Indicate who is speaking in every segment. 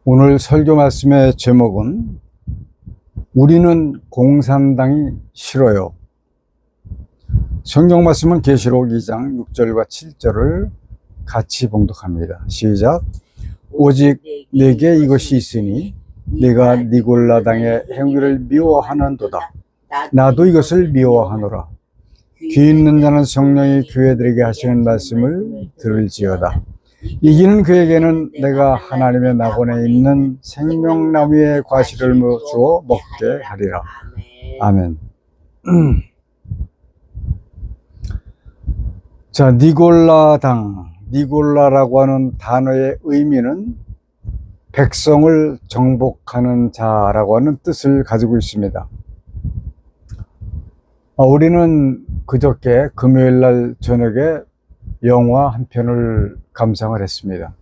Speaker 1: 오늘 설교 말씀의 제목은 우리는 공산당이 싫어요. 성경 말씀은 계시록 2장 6절과 7절을 같이 봉독합니다. 시작. 오직 내게 이것이 있으니 내가 니골라당의 행위를 미워하는도다. 나도 이것을 미워하노라. 귀 있는 자는 성령이 교회들에게 하시는 말씀을 들을지어다. 이기는 그에게는 내가 하나님의 낙원에 있는 생명나무의 과실을 주어 먹게 하리라. 아멘. 자, 니골라라고 하는 단어의 의미는 백성을 정복하는 자라고 하는 뜻을 가지고 있습니다. 우리는 그저께 금요일 날 저녁에 영화 한 편을 감상을 했습니다.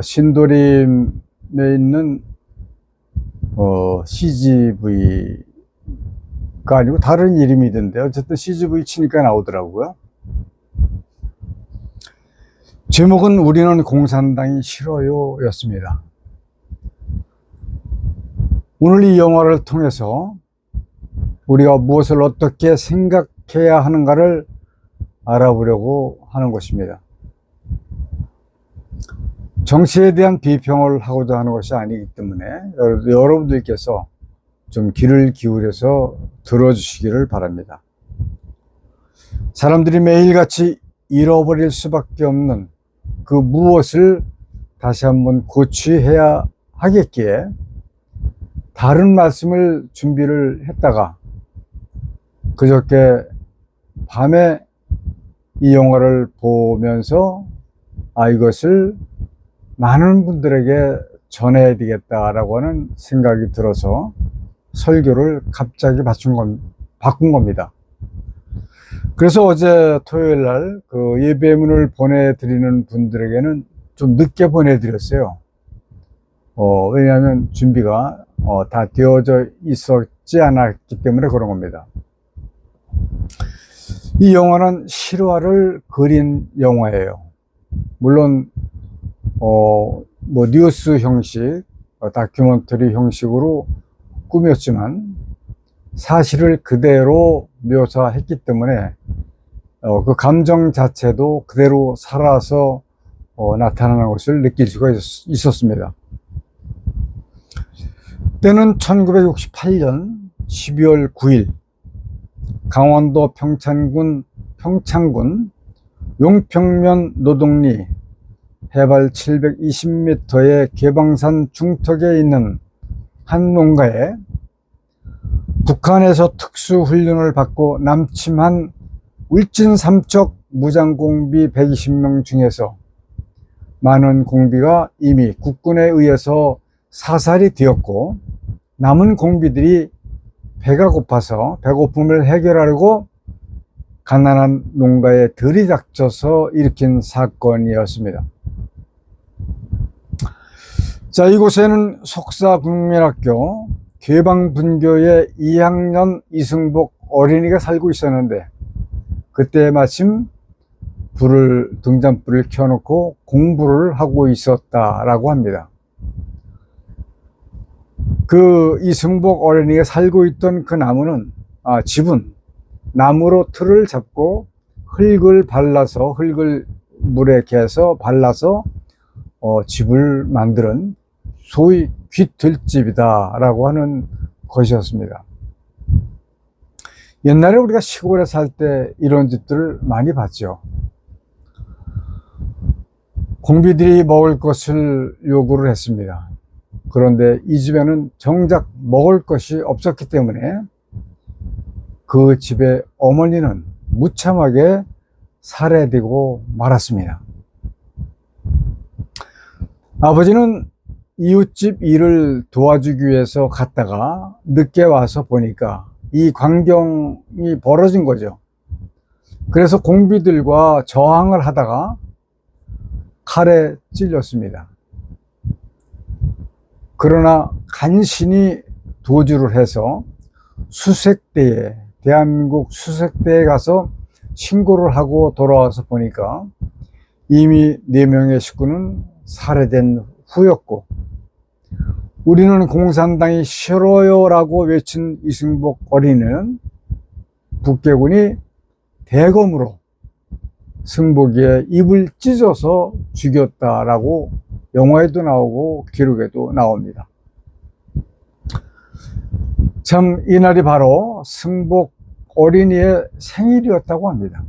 Speaker 1: 신도림에 있는 CGV가 아니고 다른 이름이던데 어쨌든 CGV 치니까 나오더라고요. 제목은 우리는 공산당이 싫어요 였습니다. 오늘 이 영화를 통해서 우리가 무엇을 어떻게 생각해야 하는가를 알아보려고 하는 것입니다. 정치에 대한 비평을 하고자 하는 것이 아니기 때문에 여러분들께서 좀 귀를 기울여서 들어주시기를 바랍니다. 사람들이 매일같이 잃어버릴 수밖에 없는 그 무엇을 다시 한번 고취해야 하겠기에 다른 말씀을 준비를 했다가 그저께 밤에 이 영화를 보면서 이것을 많은 분들에게 전해야 되겠다라고 하는 생각이 들어서 설교를 갑자기 바꾼 겁니다. 그래서 어제 토요일 날 그 예배문을 보내드리는 분들에게는 좀 늦게 보내드렸어요. 왜냐하면 준비가 다 되어져 있었지 않았기 때문에 그런 겁니다. 이 영화는 실화를 그린 영화예요. 물론 뉴스 형식, 다큐멘터리 형식으로 꾸몄지만 사실을 그대로 묘사했기 때문에 그 감정 자체도 그대로 살아서 나타나는 것을 느낄 수가 있었습니다. 때는 1968년 12월 9일 강원도 평창군 용평면 노동리 해발 720m의 괴방산 중턱에 있는 한 농가에 북한에서 특수훈련을 받고 남침한 울진 삼척 무장공비 120명 중에서 많은 공비가 이미 국군에 의해서 사살이 되었고 남은 공비들이 배가 고파서 배고픔을 해결하려고 가난한 농가에 들이닥쳐서 일으킨 사건이었습니다. 자, 이곳에는 속사국민학교 괴방분교의 2학년 이승복 어린이가 살고 있었는데 그때 마침 등잔불을 켜놓고 공부를 하고 있었다라고 합니다. 그 이승복 어린이가 살고 있던 그 집은 나무로 틀을 잡고 흙을 물에 개서 발라서 집을 만드는 소위 귀들집이다 라고 하는 것이었습니다. 옛날에 우리가 시골에 살 때 이런 집들을 많이 봤죠. 공비들이 먹을 것을 요구를 했습니다. 그런데 이 집에는 정작 먹을 것이 없었기 때문에 그 집의 어머니는 무참하게 살해되고 말았습니다. 아버지는 이웃집 일을 도와주기 위해서 갔다가 늦게 와서 보니까 이 광경이 벌어진 거죠. 그래서 공비들과 저항을 하다가 칼에 찔렸습니다. 그러나 간신히 도주를 해서 대한민국 수색대에 가서 신고를 하고 돌아와서 보니까 이미 4명의 식구는 살해된 후였고, 우리는 공산당이 싫어요 라고 외친 이승복 어린이는 북계군이 대검으로 승복이의 입을 찢어서 죽였다라고 영화에도 나오고 기록에도 나옵니다. 참 이날이 바로 승복 어린이의 생일이었다고 합니다.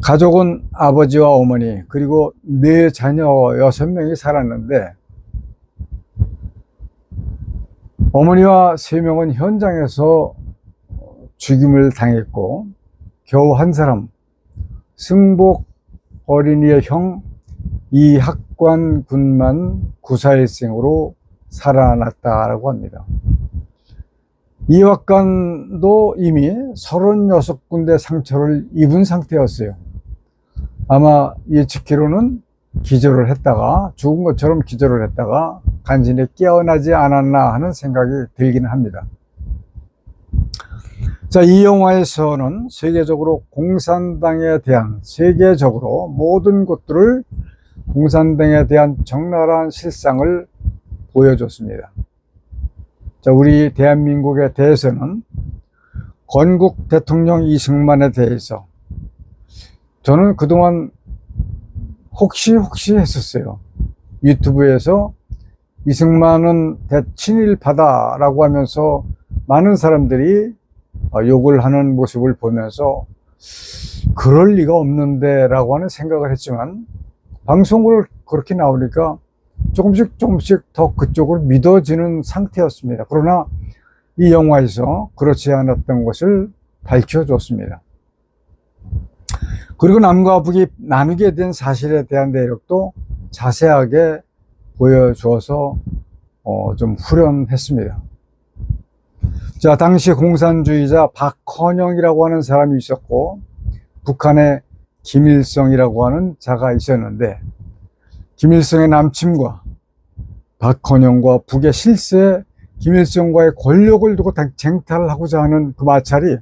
Speaker 1: 가족은 아버지와 어머니 그리고 4자녀 6명이 살았는데, 어머니와 3명은 현장에서 죽임을 당했고 겨우 한 사람, 승복 어린이의 형 이학관 군만 구사일생으로 살아났다라고 합니다. 이학관도 이미 36군데 상처를 입은 상태였어요. 아마 예측키로는 기절을 했다가, 죽은 것처럼 기절을 했다가 간신히 깨어나지 않았나 하는 생각이 들기는 합니다. 자, 이 영화에서는 세계적으로 공산당에 대한, 세계적으로 모든 것들을 공산당에 대한 적나라한 실상을 보여줬습니다. 자, 우리 대한민국에 대해서는 건국 대통령 이승만에 대해서 저는 그동안 혹시 했었어요. 유튜브에서 이승만은 대친일파다라고 하면서 많은 사람들이 욕을 하는 모습을 보면서 그럴 리가 없는데 라고 하는 생각을 했지만, 방송을 그렇게 나오니까 조금씩 더 그쪽을 믿어지는 상태였습니다. 그러나 이 영화에서 그렇지 않았던 것을 밝혀줬습니다. 그리고 남과 북이 나누게 된 사실에 대한 내력도 자세하게 보여주어서 좀 후련했습니다. 자, 당시 공산주의자 박헌영이라고 하는 사람이 있었고, 북한에 김일성이라고 하는 자가 있었는데, 김일성의 남침과 박헌영과 북의 실세, 김일성과의 권력을 두고 쟁탈을 하고자 하는 그 마찰이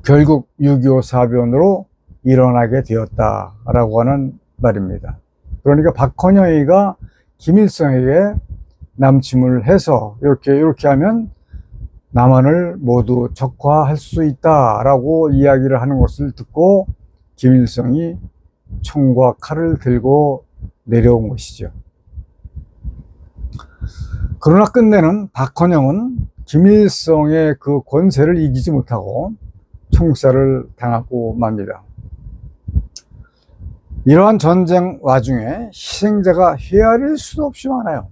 Speaker 1: 결국 6.25 사변으로 일어나게 되었다라고 하는 말입니다. 그러니까 박헌영이가 김일성에게 남침을 해서 이렇게 하면 남한을 모두 적화할 수 있다라고 이야기를 하는 것을 듣고 김일성이 총과 칼을 들고 내려온 것이죠. 그러나 끝내는 박헌영은 김일성의 그 권세를 이기지 못하고 총살을 당하고 맙니다. 이러한 전쟁 와중에 희생자가 헤아릴 수도 없이 많아요.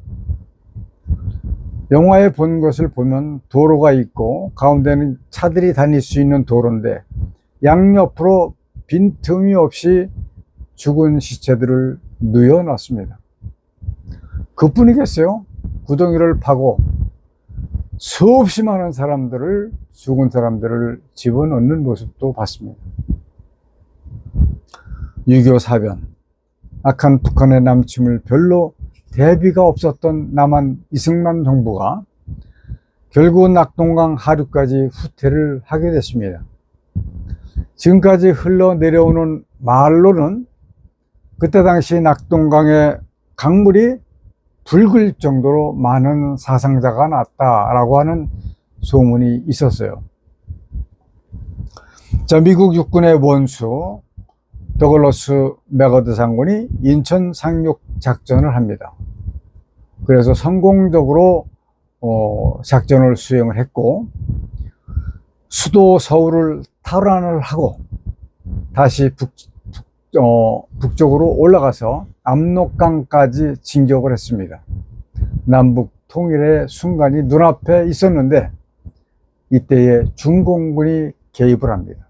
Speaker 1: 영화에 본 것을 보면 도로가 있고 가운데는 차들이 다닐 수 있는 도로인데, 양옆으로 빈틈이 없이 죽은 시체들을 뉘어놨습니다. 그뿐이겠어요? 구덩이를 파고 수없이 많은 사람들을, 죽은 사람들을 집어넣는 모습도 봤습니다. 6.25 사변, 악한 북한의 남침을 별로 대비가 없었던 남한 이승만 정부가 결국은 낙동강 하류까지 후퇴를 하게 됐습니다. 지금까지 흘러내려오는 말로는 그때 당시 낙동강의 강물이 붉을 정도로 많은 사상자가 났다라고 하는 소문이 있었어요. 자, 미국 육군의 원수 더글러스 맥어드 장군이 인천 상륙 작전을 합니다. 그래서 성공적으로 작전을 수행을 했고, 수도 서울을 탈환을 하고 다시 북쪽으로 올라가서 압록강까지 진격을 했습니다. 남북 통일의 순간이 눈앞에 있었는데, 이때에 중공군이 개입을 합니다.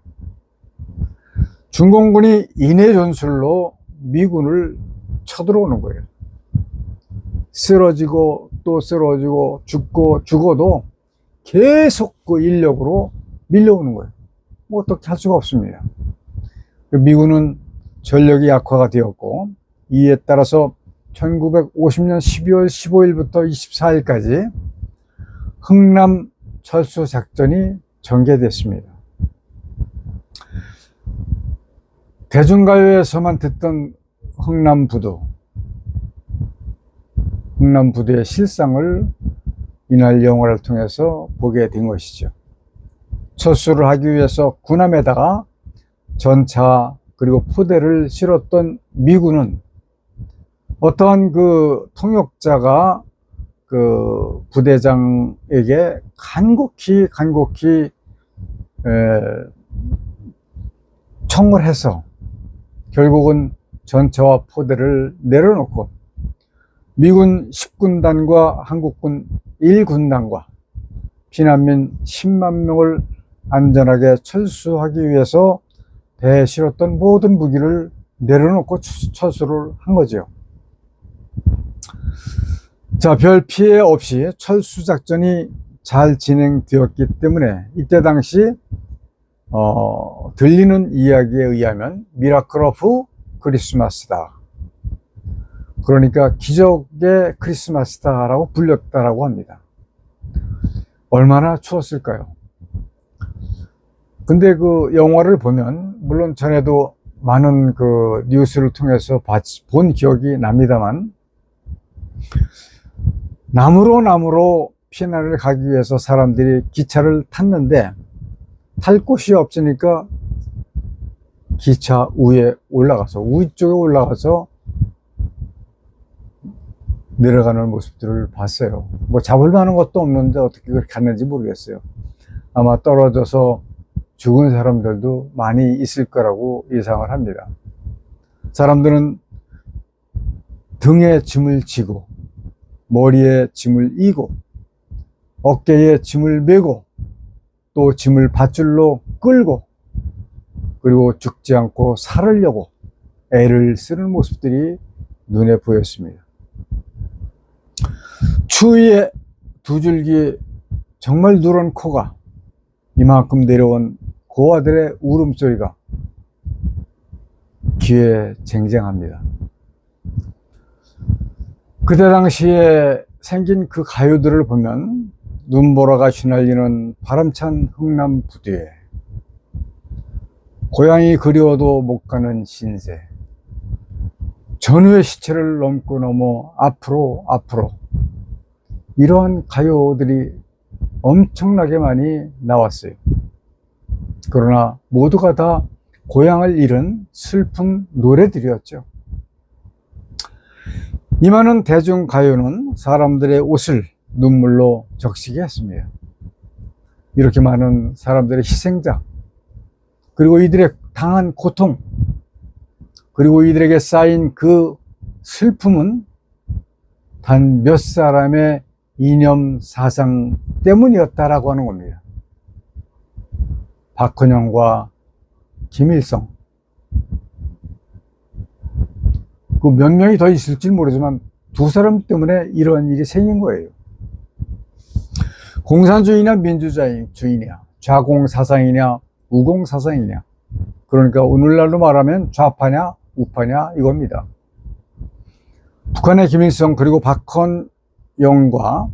Speaker 1: 중공군이 인해 전술로 미군을 쳐들어오는 거예요. 쓰러지고 또 쓰러지고 죽어도 계속 그 인력으로 밀려오는 거예요. 뭐 어떻게 할 수가 없습니다. 미군은 전력이 약화가 되었고, 이에 따라서 1950년 12월 15일부터 24일까지 흥남 철수 작전이 전개됐습니다. 대중가요에서만 듣던 흥남부두, 흥남 부대의 실상을 이날 영화를 통해서 보게 된 것이죠. 철수를 하기 위해서 군함에다가 전차 그리고 포대를 실었던 미군은 어떠한 그 통역자가 그 부대장에게 간곡히 청을 해서 결국은 전차와 포대를 내려놓고 미군 10군단과 한국군 1군단과 피난민 10만 명을 안전하게 철수하기 위해서 배에 실었던 모든 무기를 내려놓고 철수를 한 거죠. 자, 별 피해 없이 철수 작전이 잘 진행되었기 때문에 이때 당시 들리는 이야기에 의하면 미라클 오브 크리스마스다. 그러니까 기적의 크리스마스다라고 불렸다라고 합니다. 얼마나 추웠을까요? 근데 그 영화를 보면 물론 전에도 많은 그 뉴스를 통해서 본 기억이 납니다만 남으로 피난을 가기 위해서 사람들이 기차를 탔는데 탈 곳이 없으니까 기차 위에 올라가서 위 쪽에 올라가서 내려가는 모습들을 봤어요. 뭐 잡을 만한 것도 없는데 어떻게 그렇게 갔는지 모르겠어요. 아마 떨어져서 죽은 사람들도 많이 있을 거라고 예상을 합니다. 사람들은 등에 짐을 지고 머리에 짐을 이고 어깨에 짐을 메고 또 짐을 밧줄로 끌고 그리고 죽지 않고 살으려고 애를 쓰는 모습들이 눈에 보였습니다. 추위에 두 줄기 정말 누런 코가 이만큼 내려온 고아들의 울음소리가 귀에 쟁쟁합니다. 그때 당시에 생긴 그 가요들을 보면 눈보라가 휘날리는 바람찬 흥남 부두에 고향이 그리워도 못 가는 신세 전우의 시체를 넘고 넘어 앞으로 이러한 가요들이 엄청나게 많이 나왔어요. 그러나 모두가 다 고향을 잃은 슬픈 노래들이었죠. 이 많은 대중가요는 사람들의 옷을 눈물로 적시게 했습니다. 이렇게 많은 사람들의 희생자 그리고 이들의 당한 고통 그리고 이들에게 쌓인 그 슬픔은 단 몇 사람의 이념 사상 때문이었다라고 하는 겁니다. 박헌영과 김일성 그 몇 명이 더 있을지 모르지만 두 사람 때문에 이런 일이 생긴 거예요. 공산주의냐 민주주의냐 좌공사상이냐 우공사상이냐 그러니까 오늘날로 말하면 좌파냐 우파냐 이겁니다. 북한의 김일성 그리고 박헌영과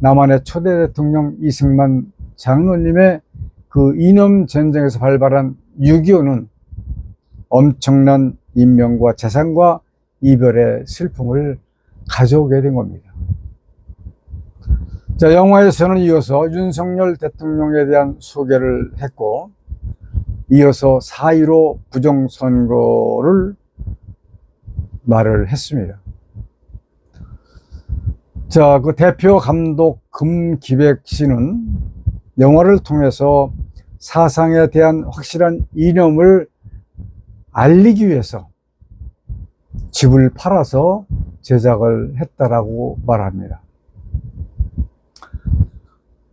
Speaker 1: 남한의 초대 대통령 이승만 장로님의 그 이념 전쟁에서 발발한 6.25는 엄청난 인명과 재산과 이별의 슬픔을 가져오게 된 겁니다. 자, 영화에서는 이어서 윤석열 대통령에 대한 소개를 했고 이어서 4.15 부정선거를 말을 했습니다. 자, 그 대표 감독 금기백 씨는 영화를 통해서 사상에 대한 확실한 이념을 알리기 위해서 집을 팔아서 제작을 했다라고 말합니다.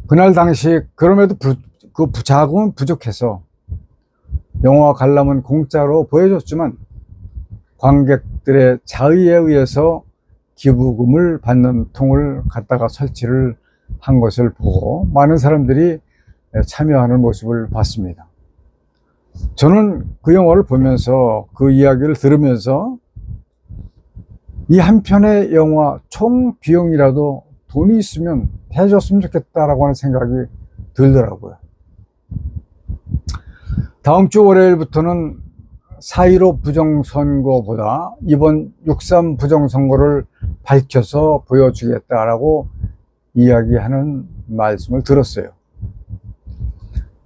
Speaker 1: 그날 당시 그럼에도 그 자금은 부족해서 영화 관람은 공짜로 보여줬지만 관객들의 자의에 의해서 기부금을 받는 통을 갖다가 설치를 한 것을 보고 많은 사람들이 참여하는 모습을 봤습니다. 저는 그 영화를 보면서 그 이야기를 들으면서 이 한 편의 영화 총 비용이라도 돈이 있으면 해줬으면 좋겠다라고 하는 생각이 들더라고요. 다음 주 월요일부터는 4.15 부정선거보다 이번 6.3 부정선거를 밝혀서 보여주겠다라고 이야기하는 말씀을 들었어요.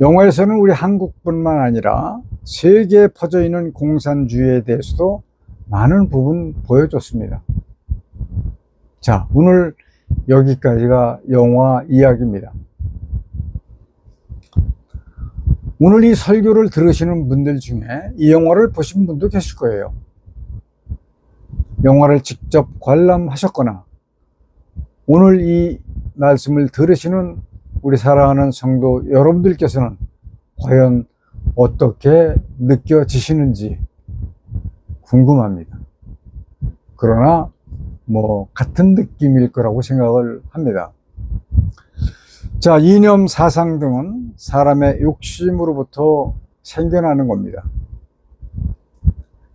Speaker 1: 영화에서는 우리 한국뿐만 아니라 세계에 퍼져 있는 공산주의에 대해서도 많은 부분 보여줬습니다. 자, 오늘 여기까지가 영화 이야기입니다. 오늘 이 설교를 들으시는 분들 중에 이 영화를 보신 분도 계실 거예요. 영화를 직접 관람하셨거나 오늘 이 말씀을 들으시는 우리 사랑하는 성도 여러분들께서는 과연 어떻게 느껴지시는지 궁금합니다. 그러나 같은 느낌일 거라고 생각을 합니다. 자, 이념, 사상 등은 사람의 욕심으로부터 생겨나는 겁니다.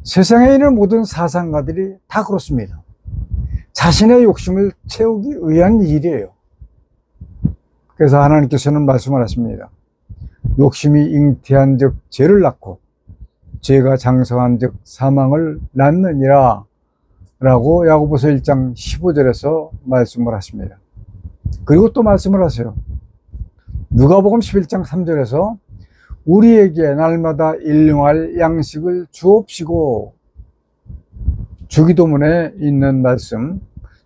Speaker 1: 세상에 있는 모든 사상가들이 다 그렇습니다. 자신의 욕심을 채우기 위한 일이에요. 그래서 하나님께서는 말씀을 하십니다. 욕심이 잉태한 즉 죄를 낳고 죄가 장성한 즉 사망을 낳느니라 라고 야고보서 1장 15절에서 말씀을 하십니다. 그리고 또 말씀을 하세요. 누가복음 11장 3절에서 우리에게 날마다 일용할 양식을 주옵시고, 주기도문에 있는 말씀,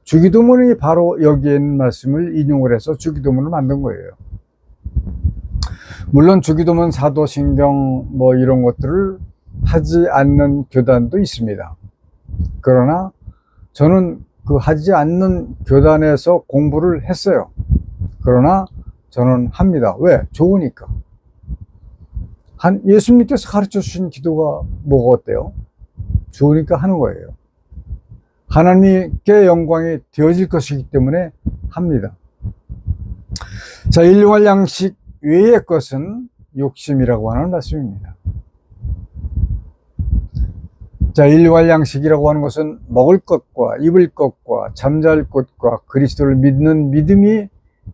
Speaker 1: 주기도문이 바로 여기에 있는 말씀을 인용을 해서 주기도문을 만든 거예요. 물론 주기도문, 사도신경 이런 것들을 하지 않는 교단도 있습니다. 그러나 저는 그 하지 않는 교단에서 공부를 했어요. 그러나 저는 합니다. 왜? 좋으니까. 예수님께서 가르쳐 주신 기도가 뭐가 어때요? 좋으니까 하는 거예요. 하나님께 영광이 되어질 것이기 때문에 합니다. 자, 일용할 양식 외의 것은 욕심이라고 하는 말씀입니다. 자, 일용할 양식이라고 하는 것은 먹을 것과 입을 것과 잠잘 것과 그리스도를 믿는 믿음이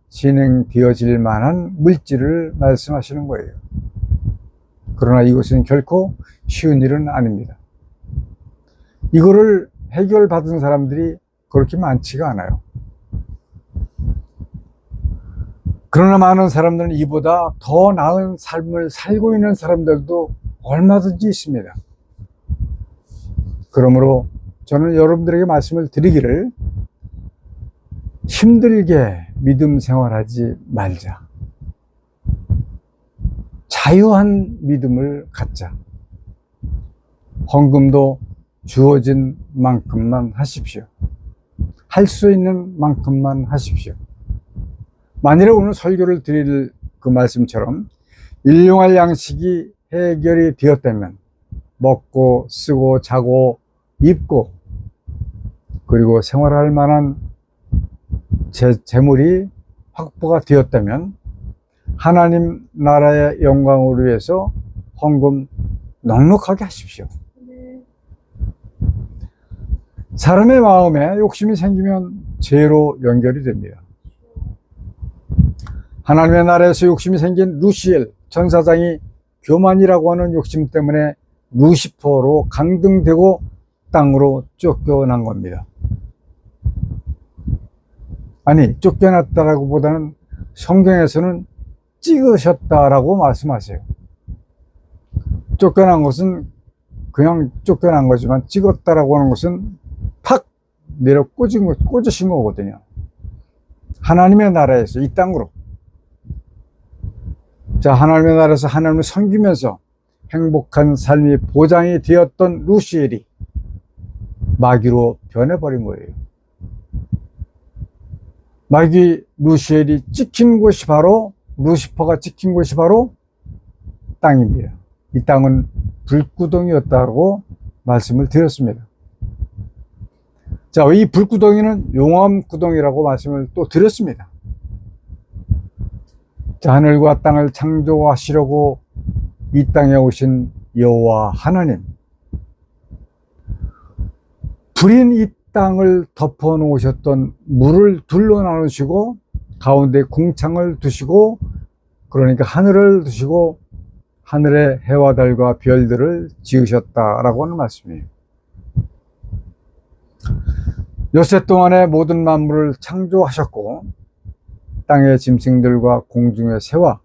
Speaker 1: 진행되어질 만한 물질을 말씀하시는 거예요. 그러나 이것은 결코 쉬운 일은 아닙니다. 이거를 해결받은 사람들이 그렇게 많지가 않아요. 그러나 많은 사람들은 이보다 더 나은 삶을 살고 있는 사람들도 얼마든지 있습니다. 그러므로 저는 여러분들에게 말씀을 드리기를, 힘들게 믿음 생활하지 말자. 자유한 믿음을 갖자. 헌금도 주어진 만큼만 하십시오. 할 수 있는 만큼만 하십시오. 만일에 오늘 설교를 드릴 그 말씀처럼 일용할 양식이 해결이 되었다면, 먹고 쓰고 자고 입고 그리고 생활할 만한 재물이 확보가 되었다면 하나님 나라의 영광을 위해서 헌금 넉넉하게 하십시오. 사람의 마음에 욕심이 생기면 죄로 연결이 됩니다. 하나님의 나라에서 욕심이 생긴 루시엘 전사장이 교만이라고 하는 욕심 때문에 루시퍼로 강등되고 땅으로 쫓겨난 겁니다. 아니, 쫓겨났다라고 보다는 성경에서는 찍으셨다라고 말씀하세요. 쫓겨난 것은 그냥 쫓겨난 거지만 찍었다라고 하는 것은 팍 내려 꽂으신 거거든요. 하나님의 나라에서 이 땅으로. 자, 하나님의 나라에서 하나님을 섬기면서 행복한 삶이 보장이 되었던 루시엘이 마귀로 변해버린 거예요. 마귀 루시엘이 찍힌 곳이 바로, 루시퍼가 찍힌 곳이 바로 땅입니다. 이 땅은 불구덩이였다고 말씀을 드렸습니다. 자, 이 불구덩이는 용암구덩이라고 말씀을 또 드렸습니다. 자, 하늘과 땅을 창조하시려고 이 땅에 오신 여호와 하나님, 불인 이 땅을 덮어 놓으셨던 물을 둘러 나누시고 가운데 궁창을 두시고, 그러니까 하늘을 두시고 하늘의 해와 달과 별들을 지으셨다라고 하는 말씀이에요. 엿새 동안에 모든 만물을 창조하셨고 땅의 짐승들과 공중의 새와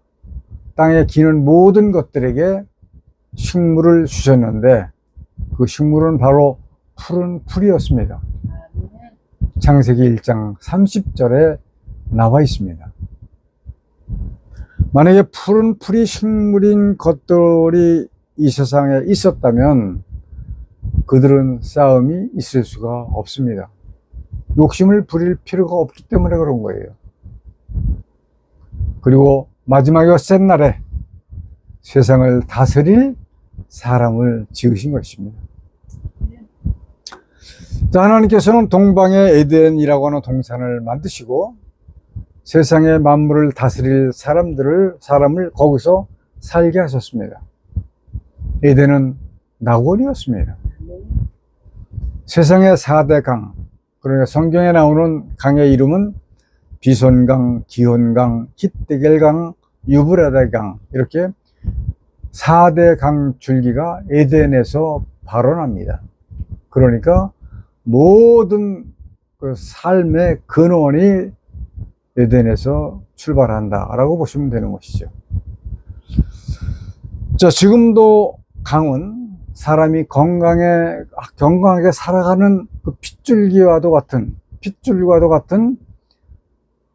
Speaker 1: 땅에 기는 모든 것들에게 식물을 주셨는데 그 식물은 바로 푸른 풀이었습니다. 창세기 1장 30절에 나와 있습니다. 만약에 푸른 풀이 식물인 것들이 이 세상에 있었다면 그들은 싸움이 있을 수가 없습니다. 욕심을 부릴 필요가 없기 때문에 그런 거예요. 그리고 마지막 엿새 날에 세상을 다스릴 사람을 지으신 것입니다. 자, 하나님께서는 동방의 에덴이라고 하는 동산을 만드시고 세상의 만물을 다스릴 사람을 거기서 살게 하셨습니다. 에덴은 낙원이었습니다. 세상의 4대 강, 그러니까 성경에 나오는 강의 이름은 비손강, 기혼강, hitdegel강, 유브라데강, 이렇게 4대 강 줄기가 에덴에서 발원합니다. 그러니까 모든 그 삶의 근원이 에덴에서 출발한다라고 보시면 되는 것이죠. 자, 지금도 강은 사람이 건강하게 살아가는 그 핏줄과도 같은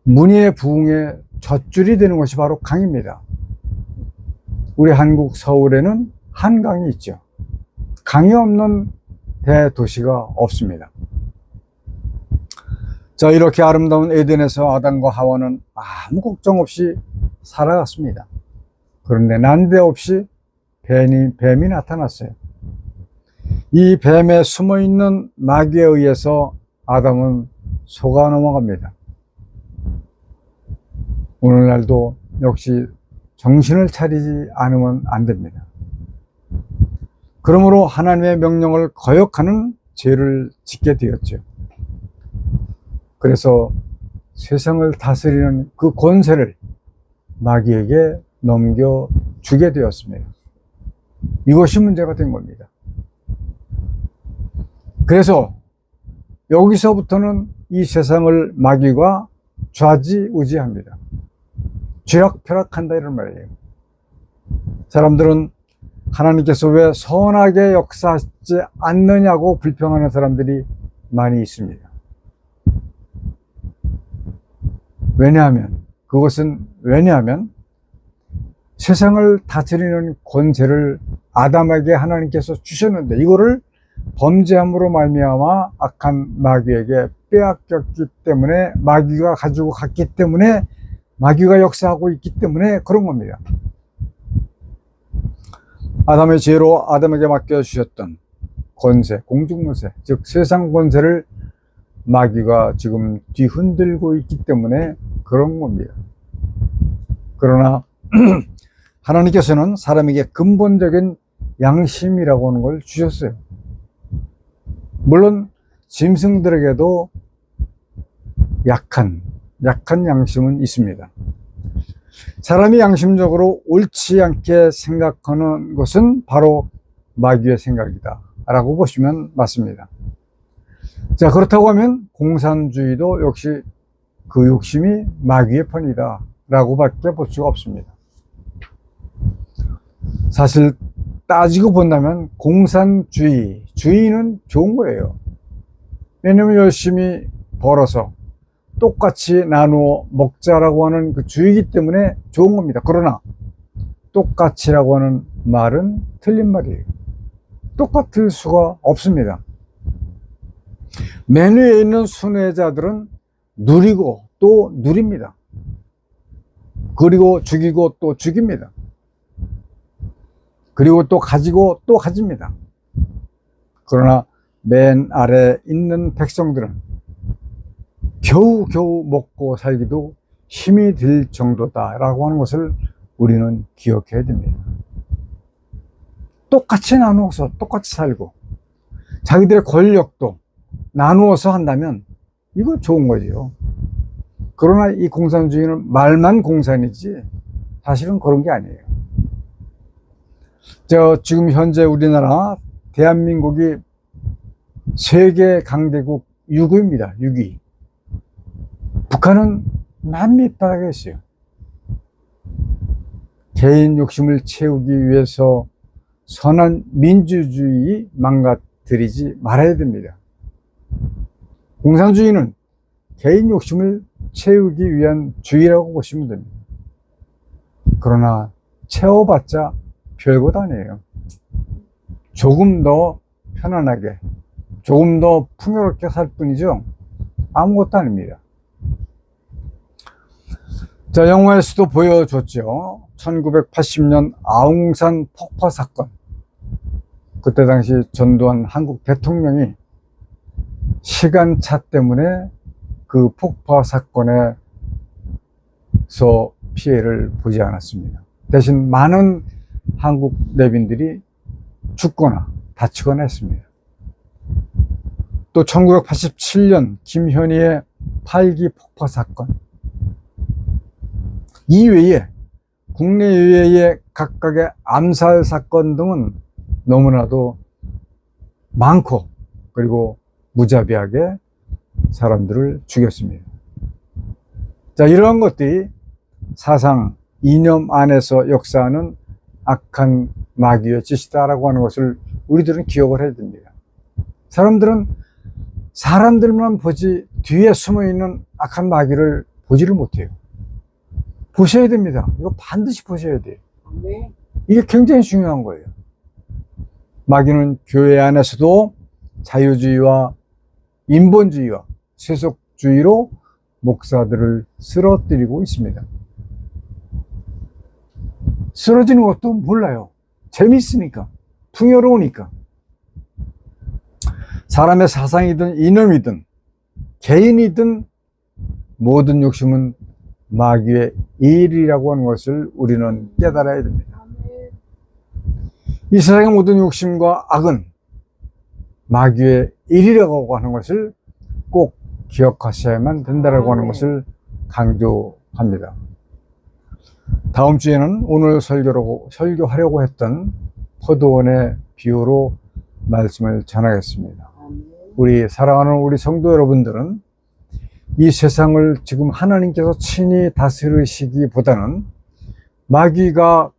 Speaker 1: 문의의 부흥의 젖줄이 되는 것이 바로 강입니다. 우리 한국 서울에는 한강이 있죠. 강이 없는 대도시가 없습니다. 자, 이렇게 아름다운 에덴에서 아담과 하와는 아무 걱정 없이 살아갔습니다. 그런데 난데없이 뱀이 나타났어요. 이 뱀에 숨어있는 마귀에 의해서 아담은 속아 넘어갑니다. 오늘날도 역시 정신을 차리지 않으면 안 됩니다. 그러므로 하나님의 명령을 거역하는 죄를 짓게 되었죠. 그래서 세상을 다스리는 그 권세를 마귀에게 넘겨주게 되었습니다. 이것이 문제가 된 겁니다. 그래서 여기서부터는 이 세상을 마귀가 좌지우지합니다. 쥐락펴락한다 이런 말이에요. 사람들은 하나님께서 왜 선하게 역사하지 않느냐고 불평하는 사람들이 많이 있습니다. 왜냐하면 세상을 다스리는 권세를 아담에게 하나님께서 주셨는데 이거를 범죄함으로 말미암아 악한 마귀에게 빼앗겼기 때문에, 마귀가 가지고 갔기 때문에, 마귀가 역사하고 있기 때문에 그런 겁니다. 아담의 죄로 아담에게 맡겨주셨던 권세, 공중권세, 즉 세상 권세를 마귀가 지금 뒤흔들고 있기 때문에 그런 겁니다. 그러나 하나님께서는 사람에게 근본적인 양심이라고 하는 걸 주셨어요. 물론 짐승들에게도 약한 양심은 있습니다. 사람이 양심적으로 옳지 않게 생각하는 것은 바로 마귀의 생각이다 라고 보시면 맞습니다. 자, 그렇다고 하면 공산주의도 역시 그 욕심이 마귀의 편이다 라고 밖에 볼 수가 없습니다. 사실 따지고 본다면 주의는 좋은 거예요. 왜냐면 열심히 벌어서 똑같이 나누어 먹자라고 하는 그 주의이기 때문에 좋은 겁니다. 그러나 똑같이라고 하는 말은 틀린 말이에요. 똑같을 수가 없습니다. 맨 위에 있는 순회자들은 누리고 또 누립니다. 그리고 죽이고 또 죽입니다. 그리고 또 가지고 또 가집니다. 그러나 맨 아래 있는 백성들은 겨우겨우 먹고 살기도 힘이 들 정도다라고 하는 것을 우리는 기억해야 됩니다. 똑같이 나누어서 똑같이 살고 자기들의 권력도 나누어서 한다면 이거 좋은 거죠. 그러나 이 공산주의는 말만 공산이지 사실은 그런 게 아니에요. 지금 현재 우리나라 대한민국이 세계 강대국 6위입니다. 6위. 북한은 맨 밑바닥에 있어요. 개인 욕심을 채우기 위해서 선한 민주주의 망가뜨리지 말아야 됩니다. 공산주의는 개인 욕심을 채우기 위한 주의라고 보시면 됩니다. 그러나 채워봤자 별것 아니에요. 조금 더 편안하게, 조금 더 풍요롭게 살 뿐이죠. 아무것도 아닙니다. 자, 영화에서도 보여줬죠. 1980년 아웅산 폭파 사건. 그때 당시 전두환 한국 대통령이 시간차 때문에 그 폭파 사건에서 피해를 보지 않았습니다. 대신 많은 한국 내빈들이 죽거나 다치거나 했습니다. 또 1987년 김현희의 8기 폭파 사건. 이외에 국내외의 각각의 암살 사건 등은 너무나도 많고, 그리고 무자비하게 사람들을 죽였습니다. 자, 이러한 것들이 사상, 이념 안에서 역사하는 악한 마귀의 짓이다라고 하는 것을 우리들은 기억을 해야 됩니다. 사람들은 사람들만 보지 뒤에 숨어있는 악한 마귀를 보지를 못해요. 보셔야 됩니다. 이거 반드시 보셔야 돼요. 이게 굉장히 중요한 거예요. 마귀는 교회 안에서도 자유주의와 인본주의와 세속주의로 목사들을 쓰러뜨리고 있습니다. 쓰러지는 것도 몰라요. 재밌으니까, 풍요로우니까. 사람의 사상이든 이념이든 개인이든 모든 욕심은 마귀의 일이라고 하는 것을 우리는 깨달아야 됩니다. 이 세상의 모든 욕심과 악은 마귀의 일이라고 하는 것을 꼭 기억하셔야만 된다라고 하는 것을 강조합니다. 다음 주에는 오늘 설교하려고 했던 포도원의 비유로 말씀을 전하겠습니다. 우리 사랑하는 우리 성도 여러분들은 이 세상을 지금 하나님께서 친히 다스리시기보다는 마귀가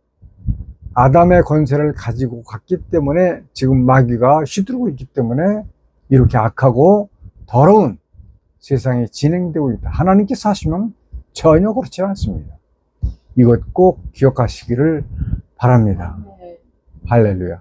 Speaker 1: 아담의 권세를 가지고 갔기 때문에 지금 마귀가 휘두르고 있기 때문에 이렇게 악하고 더러운 세상이 진행되고 있다. 하나님께서 하시면 전혀 그렇지 않습니다. 이것 꼭 기억하시기를 바랍니다. 할렐루야.